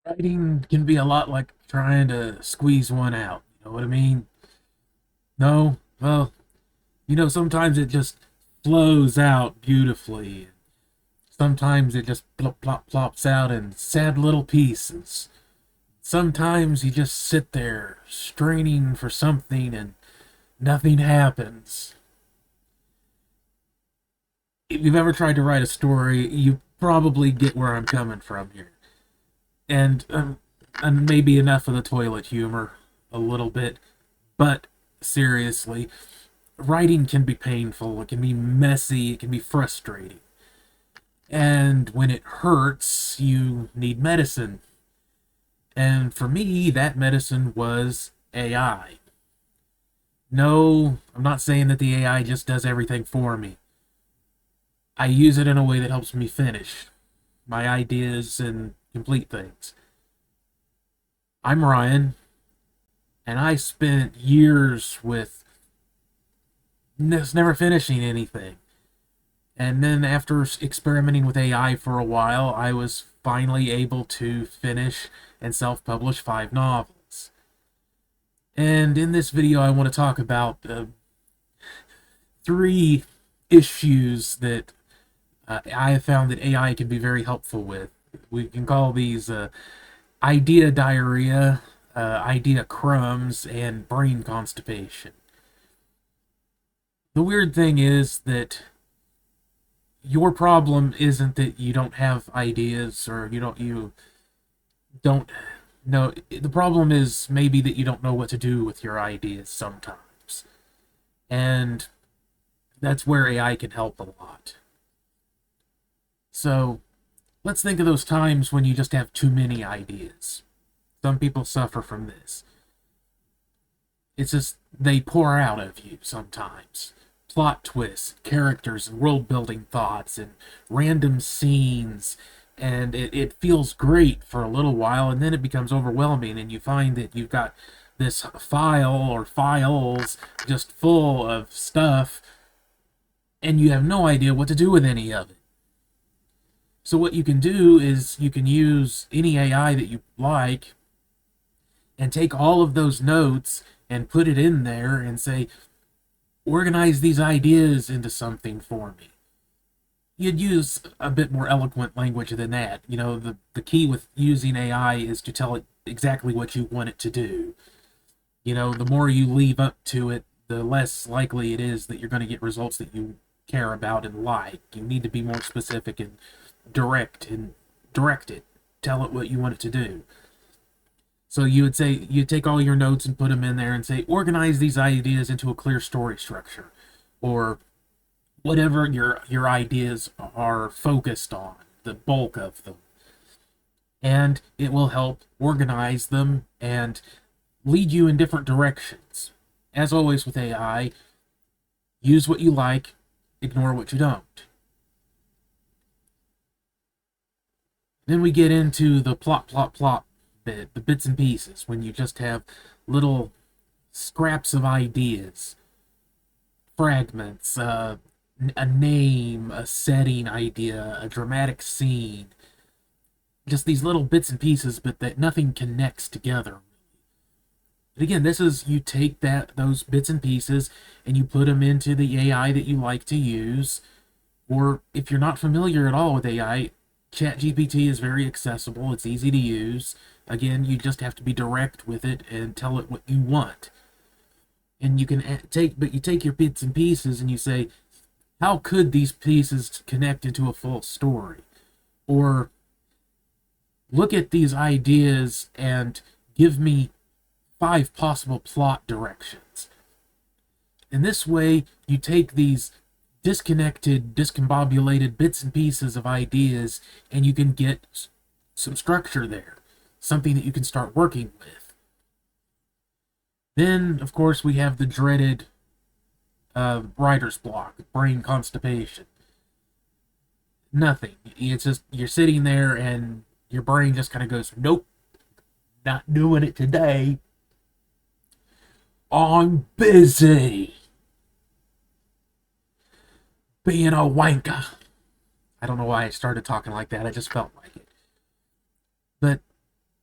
Writing can be a lot like trying to squeeze one out. You know what I mean? No? Well, sometimes it just flows out beautifully. Sometimes it just plop, plop, plops out in sad little pieces. Sometimes you just sit there straining for something and nothing happens. If you've ever tried to write a story, you probably get where I'm coming from here. And maybe enough of the toilet humor, a little bit. But seriously, writing can be painful, it can be messy, it can be frustrating. And when it hurts, you need medicine. And for me, that medicine was AI. No, I'm not saying that the AI just does everything for me. I use it in a way that helps me finish my ideas and complete things. I'm Ryan, and I spent years with never finishing anything. And then after experimenting with AI for a while, I was finally able to finish and self-publish 5 novels. And in this video, I want to talk about 3 issues that I have found that AI can be very helpful with. We can call these idea diarrhea, idea crumbs, and brain constipation. The weird thing is that your problem isn't that you don't have ideas or you don't know. The problem is maybe that you don't know what to do with your ideas sometimes. And that's where AI can help a lot. So let's think of those times when you just have too many ideas. Some people suffer from this. It's just they pour out of you sometimes. Plot twists, characters, and world building thoughts, and random scenes. And it feels great for a little while, and then it becomes overwhelming, and you find that you've got this file or files just full of stuff, and you have no idea what to do with any of it. So what you can do is you can use any AI that you like and take all of those notes and put it in there and say, organize these ideas into something for me. You'd use a bit more eloquent language than that. The key with using AI is to tell it exactly what you want it to do. The more you leave up to it, the less likely it is that you're going to get results that you care about and like. You need to be more specific and direct it. Tell it what you want it to do. So you take all your notes and put them in there and say, organize these ideas into a clear story structure, or whatever your ideas are focused on, the bulk of them. And it will help organize them and lead you in different directions. As always with AI, use what you like, ignore what you don't. Then we get into the plot, plot, plot bit, the bits and pieces, when you just have little scraps of ideas, fragments, a name, a setting idea, a dramatic scene. Just these little bits and pieces, but that nothing connects together. But again, this is, you take those bits and pieces and you put them into the AI that you like to use. Or if you're not familiar at all with AI, ChatGPT is very accessible. It's easy to use. Again, you just have to be direct with it and tell it what you want. And you take your bits and pieces and you say, how could these pieces connect into a full story? Or look at these ideas and give me 5 possible plot directions. In this way, you take these disconnected, discombobulated bits and pieces of ideas, and you can get some structure there, something that you can start working with. Then, of course, we have the dreaded writer's block, brain constipation. Nothing. It's just, you're sitting there and your brain just kind of goes, nope, not doing it today. I'm busy being a wanker. I don't know why I started talking like that. I just felt like it. But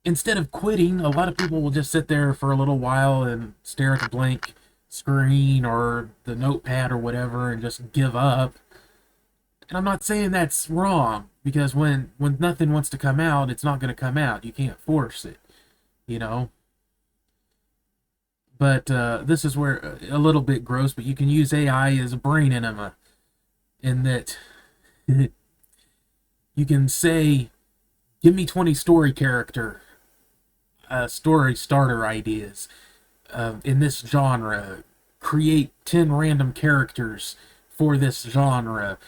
instead of quitting, a lot of people will just sit there for a little while and stare at the blank screen or the notepad or whatever and just give up. And I'm not saying that's wrong, because when nothing wants to come out, it's not going to come out. You can't force it, you know. But this is where a little bit gross, but you can use AI as a brain enema, in that you can say, give me 20 story starter ideas in this genre. Create 10 random characters for this genre.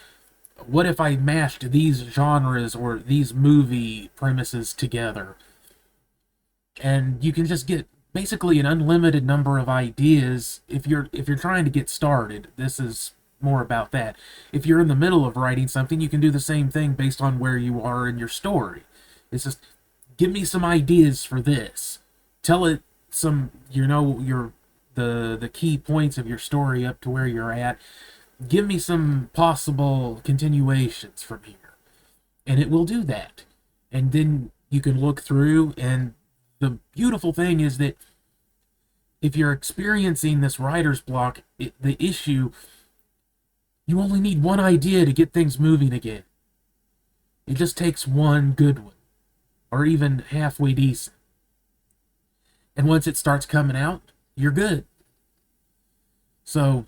What if I mashed these genres or these movie premises together? And you can just get basically an unlimited number of ideas if you're trying to get started. This is more about that. If you're in the middle of writing something, you can do the same thing based on where you are in your story. It's just, give me some ideas for this. Tell it some, the key points of your story up to where you're at. Give me some possible continuations from here. And it will do that. And then you can look through, and the beautiful thing is that if you're experiencing this writer's block, the issue, you only need one idea to get things moving again. It just takes one good one, or even halfway decent. And once it starts coming out, you're good. So,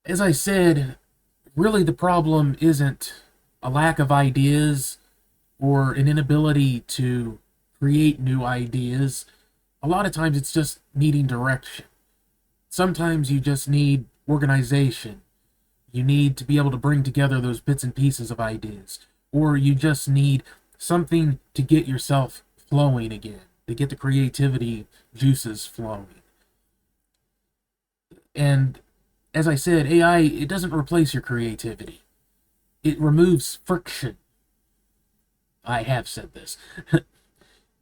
as I said, really the problem isn't a lack of ideas or an inability to create new ideas. A lot of times it's just needing direction. Sometimes you just need organization. You need to be able to bring together those bits and pieces of ideas. Or you just need something to get yourself flowing again, to get the creativity juices flowing. And as I said, AI, it doesn't replace your creativity. It removes friction. I have said this.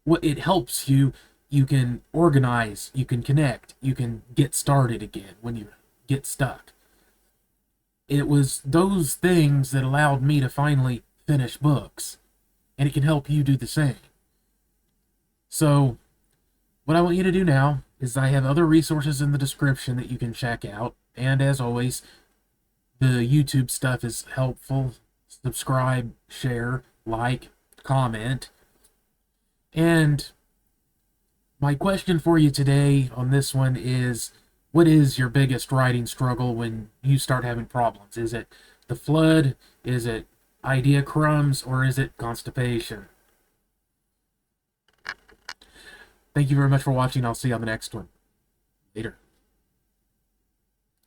What it helps you, you can organize, you can connect, you can get started again when you get stuck. It was those things that allowed me to finally finish books, and it can help you do the same. So, what I want you to do now is, I have other resources in the description that you can check out, and as always, the YouTube stuff is helpful. Subscribe, share, like, comment. And my question for you today on this one is, what is your biggest writing struggle when you start having problems? Is it the flood? Is it idea crumbs? Or is it constipation? Thank you very much for watching. I'll see you on the next one. Later.